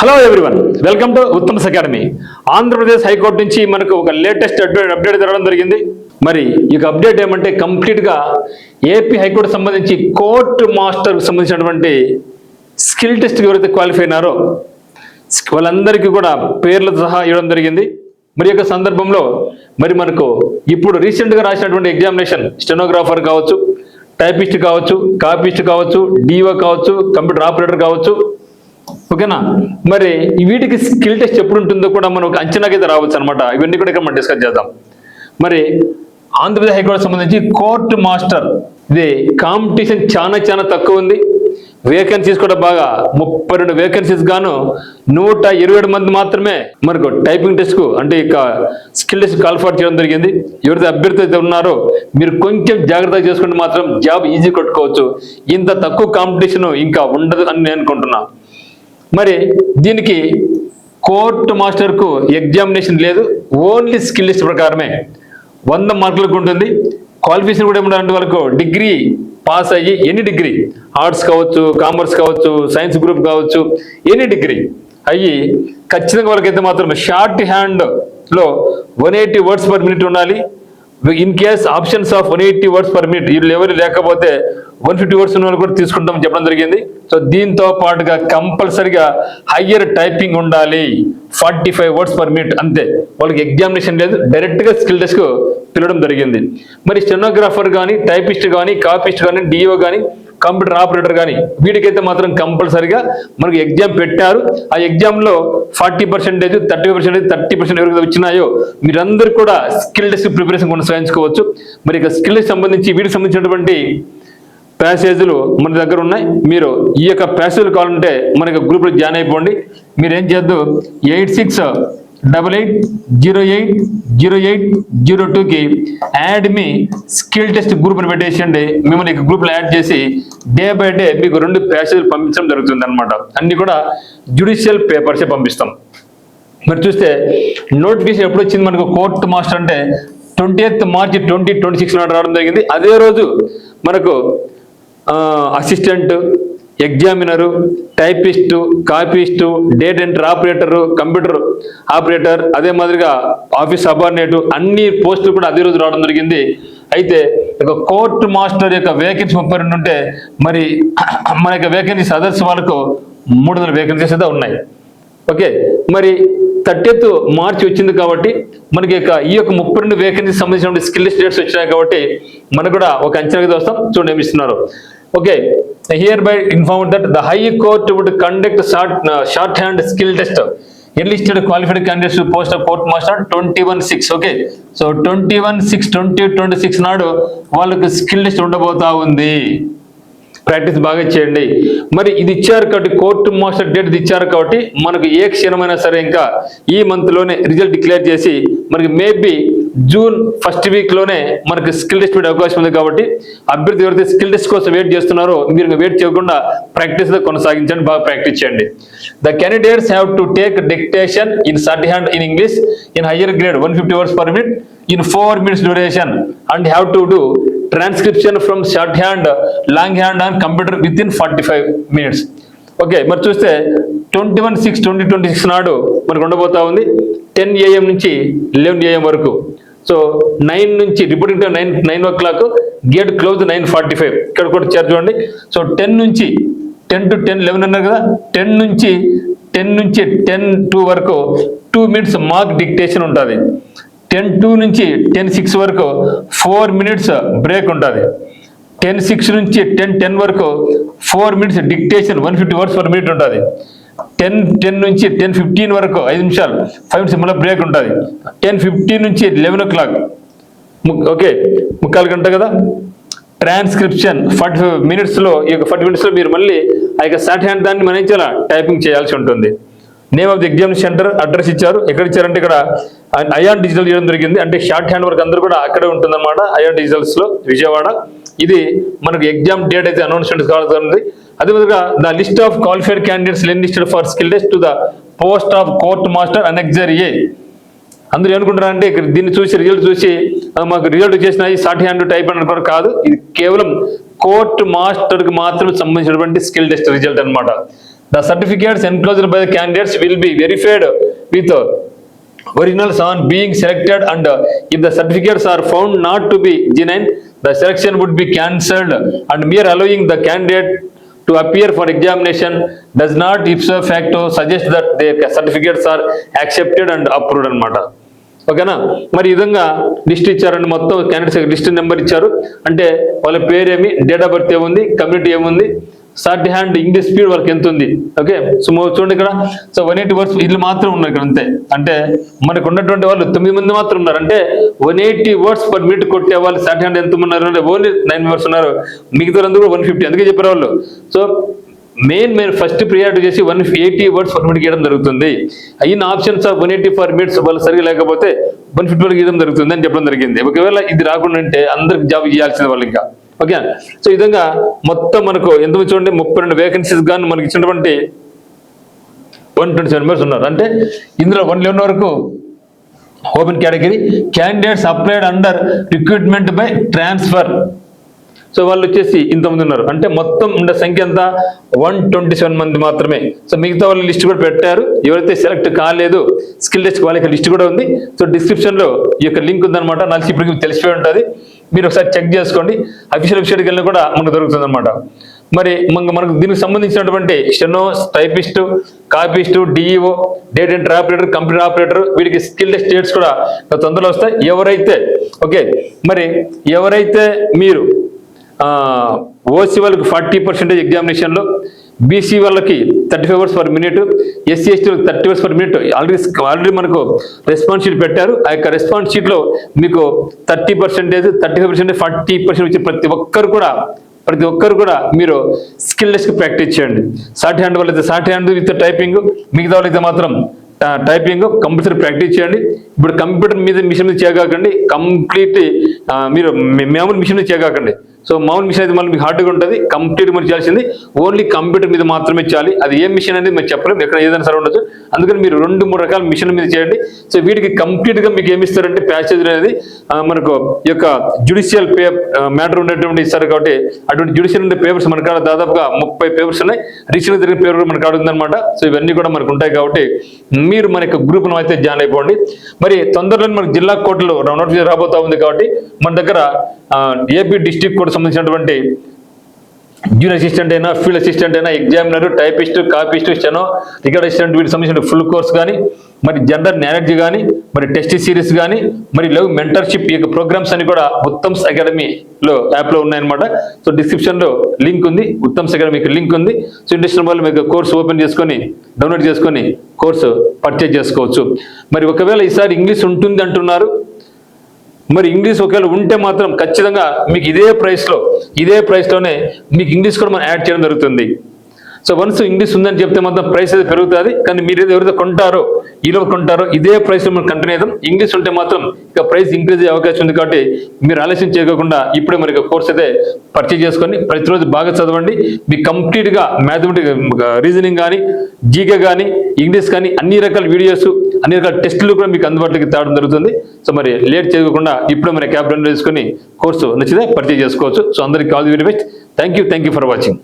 Hello everyone, welcome to Uttam's academy. Andhra Pradesh high court నుంచి మనకు ఒక లేటెస్ట్ అప్డేట్ జరగడం జరిగింది. మరి ఈ అప్డేట్ ఏమంటే కంప్లీట్గా ఏపీ హైకోర్టు సంబంధించి కోర్టు మాస్టర్కి సంబంధించినటువంటి స్కిల్ టెస్ట్ ఎవరైతే క్వాలిఫై అయినారో వాళ్ళందరికీ కూడా పేర్లతో సహా ఇవ్వడం జరిగింది. మరి యొక్క సందర్భంలో మరి మనకు ఇప్పుడు రీసెంట్గా రాసినటువంటి ఎగ్జామినేషన్ స్టెనోగ్రాఫర్ కావచ్చు, టైపిస్ట్ కావచ్చు, కాపీస్ట్ కావచ్చు, డిఓ కావచ్చు, కంప్యూటర్ ఆపరేటర్ కావచ్చు, ఓకేనా. మరి వీటికి స్కిల్ టెస్ట్ ఎప్పుడు ఉంటుందో కూడా మనం ఒక అంచనాకైతే రావచ్చు అనమాట. ఇవన్నీ కూడా ఇక్కడ మనం డిస్కస్ చేద్దాం. మరి ఆంధ్రప్రదేశ్ హైకోర్టు సంబంధించి కోర్టు మాస్టర్ ఇది కాంపిటీషన్ చాలా తక్కువ ఉంది. వేకెన్సీస్ కూడా బాగా 32 వేకెన్సీస్ గాను 127 మంది మాత్రమే మనకు టైపింగ్ టెస్ట్ కు అంటే ఇక స్కిల్ టెస్ట్ క్వాలిఫై చేయడం జరిగింది. ఎవరైతే అభ్యర్థి అయితే ఉన్నారో మీరు కొంచెం జాగ్రత్తగా చేసుకుంటే మాత్రం జాబ్ ఈజీ కొట్టుకోవచ్చు. ఇంత తక్కువ కాంపిటీషన్ ఇంకా ఉండదు అని నేను అనుకుంటున్నా. మరి దీనికి కోర్టు మాస్టర్కు ఎగ్జామినేషన్ లేదు, ఓన్లీ స్కిల్ లిస్ట్ ప్రకారమే 100 మార్కులకు ఉంటుంది. క్వాలిఫికేషన్ కూడా ఏమంటే వాళ్ళకు డిగ్రీ పాస్ అయ్యి ఎనీ డిగ్రీ, ఆర్ట్స్ కావచ్చు, కామర్స్ కావచ్చు, సైన్స్ గ్రూప్ కావచ్చు, ఎనీ డిగ్రీ అయ్యి ఖచ్చితంగా వాళ్ళకైతే మాత్రం షార్ట్ హ్యాండ్లో 180 వర్డ్స్ పర్ మినిట్ ఉండాలి. In case options of 180 words per minute వీళ్ళు ఎవరు లేకపోతే 150 వర్డ్స్ ఉన్న వాళ్ళు కూడా తీసుకుంటామని చెప్పడం జరిగింది. సో దీంతో పాటుగా కంపల్సరిగా హయ్యర్ టైపింగ్ ఉండాలి, 45 వర్డ్స్ పర్ మినిట్ అంతే. వాళ్ళకి ఎగ్జామినేషన్ లేదు, డైరెక్ట్గా స్కిల్ టెస్ట్కు పిలవడం జరిగింది. మరి స్టెనోగ్రాఫర్ కానీ, టైపిస్ట్ కానీ, కాపీస్ట్ కానీ, డిఓ కానీ, కంప్యూటర్ ఆపరేటర్ కానీ వీటికైతే మాత్రం కంపల్సరిగా మనకు ఎగ్జామ్ పెట్టారు. ఆ ఎగ్జామ్లో 40%, 30%, 30% ఎవరికి వచ్చినాయో మీరందరూ కూడా స్కిల్ టెస్ట్ ప్రిపరేషన్ కొనసాగించుకోవచ్చు. మరి ఇక స్కిల్ సంబంధించి వీటికి సంబంధించినటువంటి ప్యాసేజీలు మన దగ్గర ఉన్నాయి. మీరు ఈ యొక్క ప్యాసేజీలు కావాలంటే మనకి గ్రూప్లో జాయిన్ అయిపోండి. మీరు ఏం చేద్దు 8688080802కి యాడ్ మీ స్కిల్ టెస్ట్ గ్రూప్ని పెట్టేసండి. మిమ్మల్ని గ్రూప్లో యాడ్ చేసి డే బై డే మీకు 2 ప్యాసేజీలు పంపించడం జరుగుతుంది అనమాట. అన్ని కూడా జ్యుడిషియల్ పేపర్సే పంపిస్తాం. మరి చూస్తే నోటిఫికేషన్ ఎప్పుడు వచ్చింది మనకు కోర్టు మాస్టర్ అంటే 20th మార్చి 2026 నాడు రావడం జరిగింది. అదే రోజు మనకు assistant, examiner, typist, copyist, data entry operator, computer operator, అదే మాదిరిగా ఆఫీస్ సబార్డినేటు అన్ని పోస్టులు కూడా అదే రోజు రావడం జరిగింది. అయితే ఇక కోర్టు మాస్టర్ యొక్క వేకెన్సీ 32 ఉంటే మరి మన యొక్క వేకెన్సీస్ అదర్స్ వాళ్ళకు 300 వేకెన్సీస్ అయితే ఉన్నాయి. ఓకే, మరి 30th మార్చి వచ్చింది కాబట్టి మనకి ఈ యొక్క 32 వేకెన్సీస్ సంబంధించిన స్కిల్ డేట్స్ వచ్చినాయి కాబట్టి మనకు కూడా ఒక అంచనాకి వస్తాం. చూడండి ఏమి ఇస్తున్నారు. Okay, hereby informed that the High Court would conduct shorthand skill test enlisted qualified candidates to post of court master 21/6. Okay, so 21/6/2026 నాడు వాళ్ళకి స్కిల్ టెస్ట్ ఉండబోతా ఉంది. ప్రాక్టీస్ బాగా చేయండి. మరి ఇది ఇచ్చారు కాబట్టి కోర్టు మాస్టర్ డేట్ ఇచ్చారు కాబట్టి మనకు ఏ క్షణమైనా సరే ఇంకా ఈ మంత్లోనే రిజల్ట్ డిక్లేర్ చేసి మనకి మేబీ జూన్ ఫస్ట్ వీక్లోనే మనకి స్కిల్ టెస్ట్ పెట్టే అవకాశం ఉంది. కాబట్టి అభ్యర్థి ఎవరైతే స్కిల్ టెస్ట్ కోసం వెయిట్ చేస్తున్నారో మీరు వెయిట్ చేయకుండా ప్రాక్టీస్ కొనసాగించండి, బాగా ప్రాక్టీస్ చేయండి. The candidates have to take dictation in short hand in English in higher grade 150 words per minute in 4 minutes duration and have to do transcription from short hand, long hand and computer within 45 minutes. Okay, మరి చూస్తే 21/6/2026 నాడు మనకు ఉండబోతా ఉంది 10 AM నుంచి 11 AM వరకు. So 9 నుంచి reporting time 9 o'clock, gate close 9:45. ఇక్కడ కూడా చూడండి. సో 10 నుంచి 10 to 10 11 అన్నారు కదా, 10 నుంచి 10:02 వరకు 2 minutes మార్క్ డిక్టేషన్ ఉంటుంది. 10:02 నుంచి 10:06 వరకు 4 minutes బ్రేక్ ఉంటుంది. 10:06 నుంచి 10:10 వరకు 4 minutes dictation 150 words per minute ఉంటుంది. 10:10 నుంచి 10:15 వరకు 5 నిమిషాలు 5 minutes మళ్ళీ బ్రేక్ ఉంటుంది. 10:15 నుంచి 11 o'clock, ఓకే 3/4 గంట కదా. ట్రాన్స్క్రిప్షన్ 45 minutesలో, ఈ యొక్క 40 minutesలో మీరు మళ్ళీ ఆ యొక్క షార్ట్ హ్యాండ్ దాన్ని మనం ఏం చేయాలి, టైపింగ్ చేయాల్సి ఉంటుంది. Name of the examination centre address ఇచ్చారు. ఎక్కడ ఇచ్చారంటే ఇక్కడ అయాన్ డిజిటల్ చేయడం జరిగింది. అంటే షార్ట్ హ్యాండ్ వర్క్ అందరూ కూడా అక్కడే ఉంటుందన్నమాట, అయాన్ డిజిటల్స్లో విజయవాడ. ఇది మనకు ఎగ్జామ్ డేట్ అయితే అనౌన్స్మెంట్ కావాల్సింది. అదేవిధంగా the list of qualified candidates listed for skill test to the post of court master annexure A. అందరూ ఏమనుకుంటారంటే దీన్ని చూసి రిజల్ట్ చూసి మాకు రిజల్ట్ చేసినాయి షార్ట్ హ్యాండ్ టైప్ అని అనుకోవడం కాదు. ఇది కేవలం కోర్టు మాస్టర్కి మాత్రమే సంబంధించినటువంటి స్కిల్ టెస్ట్ రిజల్ట్ అనమాట. The certificates enclosed by the candidates will be verified with originals on being selected, and if the certificates are found not to be genuine, the selection would be cancelled, and mere allowing the candidate to appear for examination does not ipso facto suggest that their certificates are accepted and approved అన్నమాట. ఓకేనా? మరి ఈ విధంగా list ఇచ్చారండి, మొత్తం candidates list number ఇచ్చారు. అంటే వాళ్ళ పేరేమి, డేట్ ఆఫ్ బర్త్ ఏముంది, కమ్యూనిటీ ఏముంది, షార్ట్ హ్యాండ్ ఇంగ్లీష్ స్పీడ్ వాళ్ళకి ఎంత ఉంది. ఓకే, సో చూడండి ఇక్కడ. సో 180 వర్డ్స్ వీళ్ళు మాత్రం ఉన్నారు ఇక్కడ అంతే. అంటే మనకు ఉన్నటువంటి వాళ్ళు 9 మంది మాత్రం ఉన్నారు. అంటే 180 వర్డ్స్ పర్ మినిట్ కొట్టే వాళ్ళు షార్ట్ హ్యాండ్ ఎంత ఉన్నారు అంటే ఓన్లీ 9 మెంబర్స్ ఉన్నారు. మిగతా అందరూ కూడా 150. అందుకే చెప్పారు వాళ్ళు. సో మెయిన్ ఫస్ట్ ప్రియారిటీ చేసి 180 వర్డ్స్ పర్ మినిట్ గీయడం జరుగుతుంది. అయిన ఆప్షన్స్ ఆఫ్ 180 పర్ మినిట్స్ వాళ్ళు సరిగా లేకపోతే 150 వరకు గీయడం జరుగుతుంది అని చెప్పడం జరిగింది. ఒకవేళ ఇది రాకుండా ఉంటే అందరికి జాబ్ ఇవ్వాల్సింది వాళ్ళు ఇంకా. ఓకే, సో ఈ విధంగా మొత్తం మనకు ఎంతమంది చూడండి, 32 వేకెన్సీస్ గాను మనకి ఇచ్చినటువంటి 127 మెంబర్స్ ఉన్నారు. అంటే ఇందులో 111 వరకు open category. Candidates applied under recruitment by transfer. So వాళ్ళు వచ్చేసి ఇంతమంది ఉన్నారు. అంటే మొత్తం ఉండే సంఖ్య ఎంత, 127 మంది మాత్రమే. సో మిగతా వాళ్ళు లిస్ట్ కూడా పెట్టారు. ఎవరైతే సెలెక్ట్ కాలేదు స్కిల్ టెస్ట్ వాళ్ళకి లిస్ట్ కూడా ఉంది. సో డిస్క్రిప్షన్ లో ఈ యొక్క లింక్ ఉందన్నమాట. నాకు ఇప్పటికి తెలిసిపోయి ఉంటుంది, మీరు ఒకసారి చెక్ చేసుకోండి. అఫీషియల్ వెబ్సైట్కి వెళ్ళినా కూడా మనకు దొరుకుతుంది అనమాట. మరి మనకు దీనికి సంబంధించినటువంటి steno, typist, copyist, DEO, data entry operator, computer operator, వీటికి స్కిల్ టెస్ట్ డేట్స్ కూడా తొందరలో వస్తాయి. ఎవరైతే మీరు ఓసీ వాళ్ళకి 40% ఎగ్జామినేషన్లో, బీసీ వాళ్ళకి 35 hours per minute, SC ST వాళ్ళకి 30 అవర్స్ పర్ మినిట్ ఆల్రెడీ మనకు రెస్పాన్స్ షీట్ పెట్టారు. ఆ యొక్క రెస్పాన్స్ షీట్లో మీకు 30%, 35%, 40% వచ్చి ప్రతి ఒక్కరు కూడా మీరు స్కిల్ టెస్ట్కి ప్రాక్టీస్ చేయండి. షార్ట్ హ్యాండ్ వాళ్ళైతే షార్ట్ హ్యాండ్ విత్ టైపింగ్, మిగతా వాళ్ళైతే మాత్రం టైపింగ్ కంపల్సరీ ప్రాక్టీస్ చేయండి. ఇప్పుడు కంప్యూటర్ మిషన్ మీద చేయగాకండి, కంప్లీట్ మీరు మామూలు మిషన్ మీద చేయగాకండి. సో మామూలు మిషన్ అయితే మళ్ళీ మీకు హార్డ్గా ఉంటుంది. కంప్లీట్ మీరు చేయాల్సింది ఓన్లీ కంప్యూటర్ మీద మాత్రమే చేయాలి. అది ఏ మిషన్ అనేది మీరు చెప్పలేము, ఎక్కడ ఏదైనా సరే ఉండొచ్చు. అందుకని మీరు 2-3 రకాల మిషన్ మీద చేయండి. సో వీటికి కంప్లీట్గా మీకు ఏమి ఇస్తారంటే ప్యాసేజ్ అనేది మనకు ఈ యొక్క జ్యుడిషియల్ మ్యాటర్ ఉండేటువంటి ఇస్తారు. కాబట్టి అటువంటి జ్యుడిషియల్ ఉండే పేపర్స్ మన కాడ దాదాపుగా 30 పేపర్స్ ఉన్నాయి. రీసెంట్గా జరిగిన పేపర్ కూడా మనకు ఉందన్నమాట. సో ఇవన్నీ కూడా మనకు ఉంటాయి. కాబట్టి మీరు మన యొక్క గ్రూప్లో అయితే జాయిన్ అయిపోండి. మరి తొందరలో మనకు జిల్లా కోర్టులో నోటిఫికేషన్ రాబోతా ఉంది. కాబట్టి మన దగ్గర ఏపీ డిస్ట్రిక్ట్ కోర్టు సంబంధించినటువంటి జూనియర్ అసిస్టెంట్ అయినా, ఫీల్డ్ అసిస్టెంట్ అయినా, examiner, typist, copyist, steno, record assistant, వీటికి సంబంధించిన ఫుల్ కోర్స్ కానీ, మరి జెండర్ నాలెడ్జ్ కానీ, మరి టెస్ట్ సిరీస్ కానీ, మరి లవ్ మెంటర్షిప్, ఈ యొక్క ప్రోగ్రామ్స్ అన్ని కూడా ఉత్తమ్స్ అకాడమీలో యాప్లో ఉన్నాయన్నమాట. సో డిస్క్రిప్షన్లో లింక్ ఉంది, ఉత్తమ్స్ అకాడమీకి లింక్ ఉంది. సో ఇంట్రెస్ట్ ఉన్న వాళ్ళు మీకు కోర్సు ఓపెన్ చేసుకొని డౌన్లోడ్ చేసుకొని కోర్సు పర్చేజ్ చేసుకోవచ్చు. మరి ఒకవేళ ఈసారి ఇంగ్లీష్ ఉంటుంది అంటున్నారు. మరి ఇంగ్లీష్ ఒకవేళ ఉంటే మాత్రం ఖచ్చితంగా మీకు ఇదే ప్రైస్లోనే మీకు ఇంగ్లీష్ కూడా మనం యాడ్ చేయడం జరుగుతుంది. సో వన్స్ ఇంగ్లీష్ ఉందని చెప్తే మాత్రం ప్రైస్ అయితే పెరుగుతుంది. కానీ మీరు ఎవరైతే కొంటారో ఇదే ప్రైస్లో మనం కంటిన్యూ అవుతాం. ఇంగ్లీష్ ఉంటే మాత్రం ఇక ప్రైస్ ఇంక్రీజ్ అయ్యే అవకాశం ఉంది. కాబట్టి మీరు ఆలస్యం చేయకుండా ఇప్పుడే మరి కోర్స్ అయితే పర్చేజ్ చేసుకొని ప్రతిరోజు బాగా చదవండి. మీకు కంప్లీట్గా మ్యాథమెటిక్స్, రీజనింగ్ కానీ, జీకే కానీ, ఇంగ్లీష్ కానీ అన్ని రకాల వీడియోస్, అన్ని రకాల టెస్టులు కూడా మీకు అందుబాటులోకి తేవడం జరుగుతుంది. సో మరి లేట్ చేయకుండా ఇప్పుడే మరి క్యాబ్ రన్ చేసుకొని కోర్సు నచ్చితే పర్చేజ్ చేసుకోవచ్చు. సో అందరికీ all the very best. Thank you for watching.